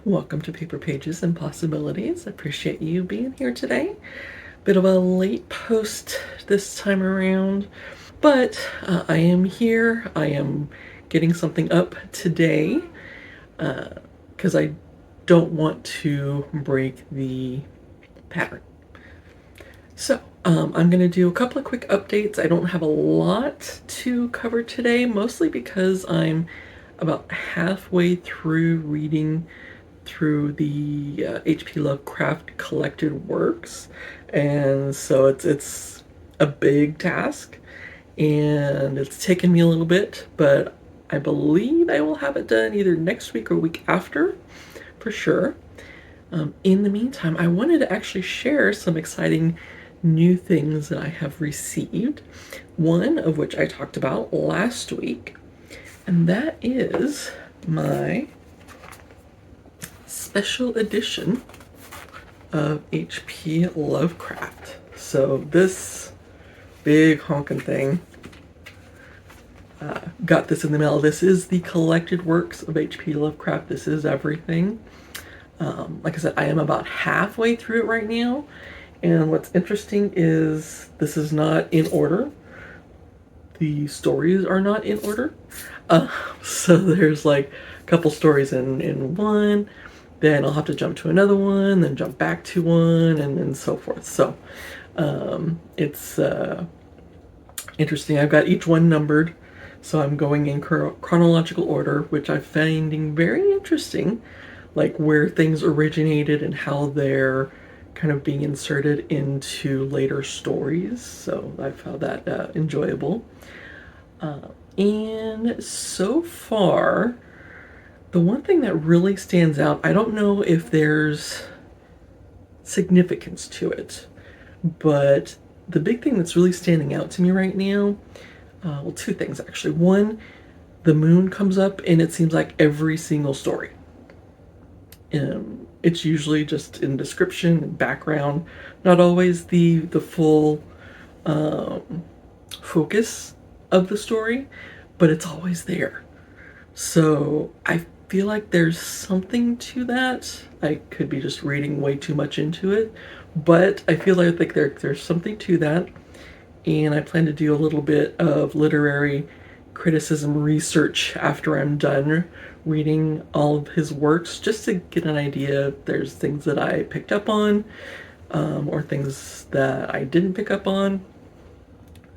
Welcome to Paper Pages and Possibilities. I appreciate you being here today. Bit of a late post this time around, but I am here. I am getting something up today because I don't want to break the pattern. So I'm going to do a couple of quick updates. I don't have a lot to cover today, mostly because I'm about halfway through reading through the H.P. Lovecraft collected works, and so it's a big task, and it's taken me a little bit, but I believe I will have it done either next week or week after, for sure. In the meantime, I wanted to actually share some exciting new things that I have received, one of which I talked about last week, and that is my special edition of H.P. Lovecraft. So this big honking thing, got this in the mail. This is the collected works of H.P. Lovecraft. This is everything. Like I said, I am about halfway through it right now, and what's interesting is this is not in order. The stories are not in order. So there's like a couple stories in one, then I'll have to jump to another one, then jump back to one, and so forth. So it's interesting. I've got each one numbered, so I'm going in chronological order, which I'm finding very interesting, like where things originated and how they're kind of being inserted into later stories. So I found that enjoyable. And so far, the one thing that really stands out, I don't know if there's significance to it, but the big thing that's really standing out to me right now, well, two things actually. One, the moon comes up and it seems like every single story. It's usually just in description and background, not always the full focus of the story, but it's always there. So I feel like there's something to that. I could be just reading way too much into it, but I feel like there's something to that, and I plan to do a little bit of literary criticism research after I'm done reading all of his works, just to get an idea if there's things that I picked up on, or things that I didn't pick up on.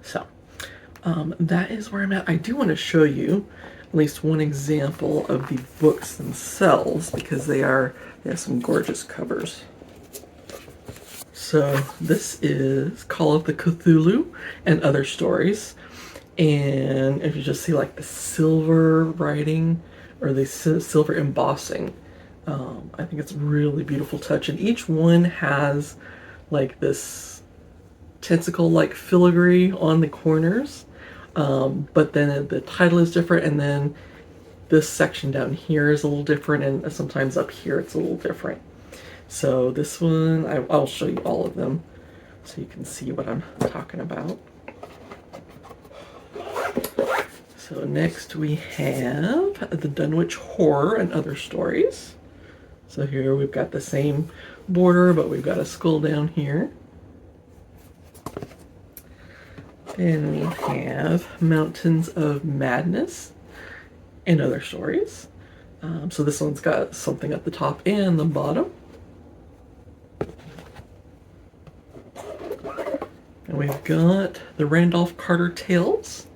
So that is where I'm at. I do want to show you at least one example of the books themselves, because they have some gorgeous covers. So this is Call of the Cthulhu and Other Stories, and if you just see like the silver writing or the silver embossing, I think it's a really beautiful touch, and each one has like this tentacle like filigree on the corners, but then the title is different, and then this section down here is a little different, and sometimes up here it's a little different. So this one, I'll show you all of them so you can see what I'm talking about. So next we have The Dunwich Horror and Other Stories. So here we've got the same border, but we've got a skull down here. Then we have Mountains of Madness and Other Stories. So this one's got something at the top and the bottom. And we've got the Randolph Carter Tales.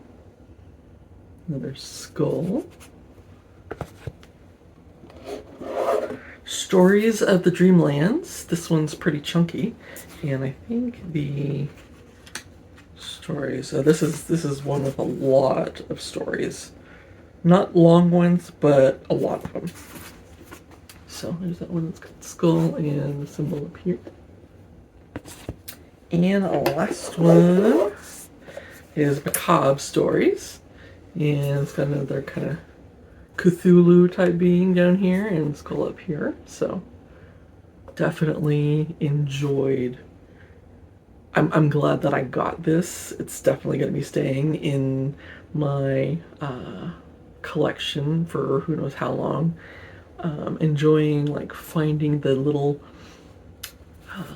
Another skull. Stories of the Dreamlands. This one's pretty chunky, and I think the stories. This is one with a lot of stories, not long ones, but a lot of them. So there's that one that's got the skull and the symbol up here. And the last one is Macabre Stories, and it's got another kind of Cthulhu type being down here and skull up here. So definitely enjoyed. I'm glad that I got this. It's definitely going to be staying in my collection for who knows how long. enjoying like finding the little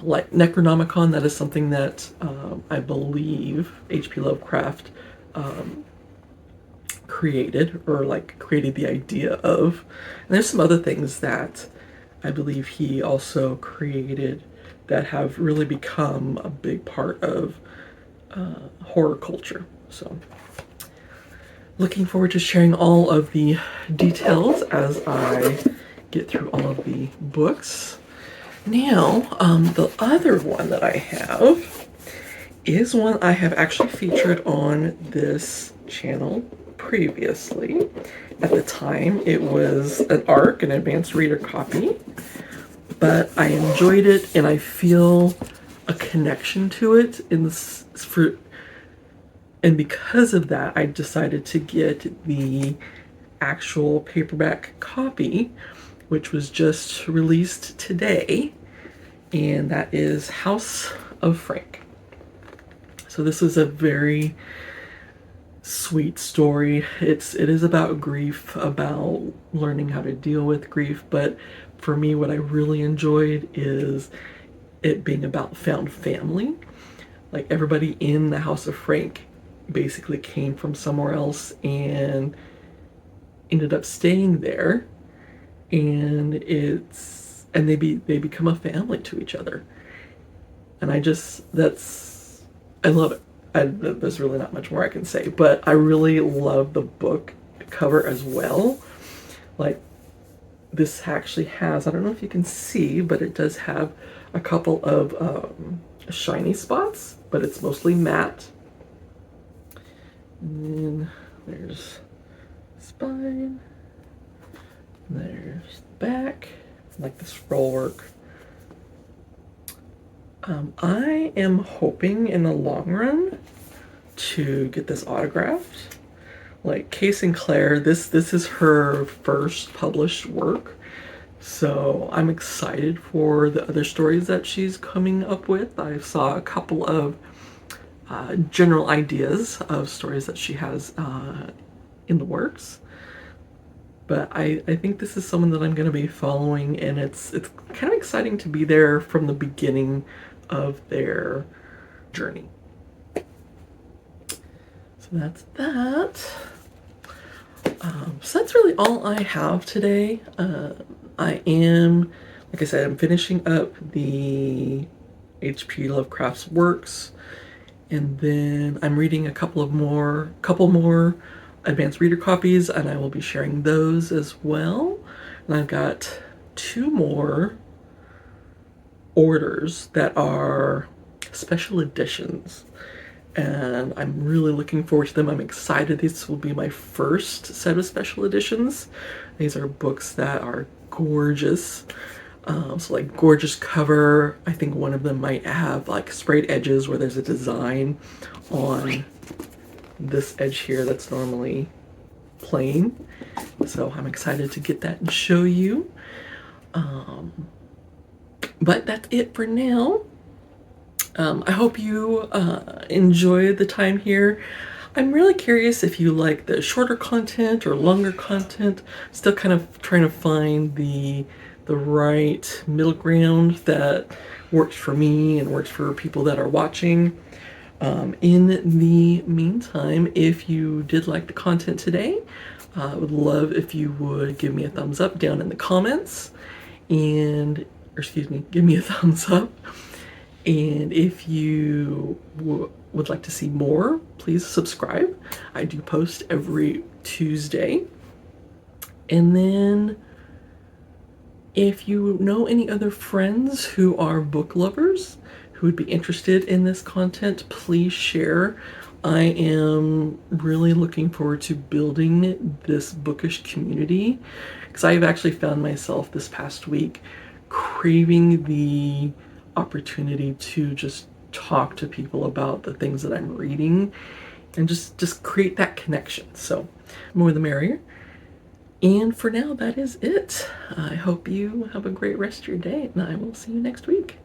like Necronomicon. That is something that I believe H.P. Lovecraft created, or like created the idea of. And there's some other things that I believe he also created that have really become a big part of horror culture. So looking forward to sharing all of the details as I get through all of the books. Now, the other one that I have is one I have actually featured on this channel previously. At the time, it was an ARC, an advanced reader copy, but I enjoyed it and I feel a connection to it and because of that, I decided to get the actual paperback copy, which was just released today, and that is House of Frank. So this is a very sweet story. It is about grief, about learning how to deal with grief, but for me, what I really enjoyed is it being about found family. Like everybody in the House of Frank basically came from somewhere else and ended up staying there, and they become a family to each other. And I love it. There's really not much more I can say, but I really love the book cover as well. Like this actually has, I don't know if you can see, but it does have a couple of shiny spots, but it's mostly matte. And then there's spine. There's the back, like the scroll work. I am hoping in the long run to get this autographed. Like Kay Sinclair, this is her first published work. So I'm excited for the other stories that she's coming up with. I saw a couple of general ideas of stories that she has in the works. But I think this is someone that I'm going to be following, and it's kind of exciting to be there from the beginning of their journey. So that's that. So that's really all I have today. I am, like I said, I'm finishing up the H.P. Lovecraft's works, and then I'm reading a couple more advanced reader copies, and I will be sharing those as well. And I've got 2 more orders that are special editions, and I'm really looking forward to them. I'm excited. This will be my first set of special editions. These are books that are gorgeous. So like gorgeous cover. I think one of them might have like sprayed edges where there's a design on this edge here that's normally plain. So I'm excited to get that and show you. But that's it for now. I hope you enjoy the time here. I'm really curious if you like the shorter content or longer content. Still kind of trying to find the right middle ground that works for me and works for people that are watching. In the meantime, if you did like the content today, I would love if you would give me a thumbs up down in the comments, give me a thumbs up. And if you would like to see more, please subscribe. I do post every Tuesday. And then if you know any other friends who are book lovers who would be interested in this content, please share. I am really looking forward to building this bookish community, because I've actually found myself this past week craving the opportunity to just talk to people about the things that I'm reading and just create that connection. So more the merrier. And for now, that is it. I hope you have a great rest of your day, and I will see you next week.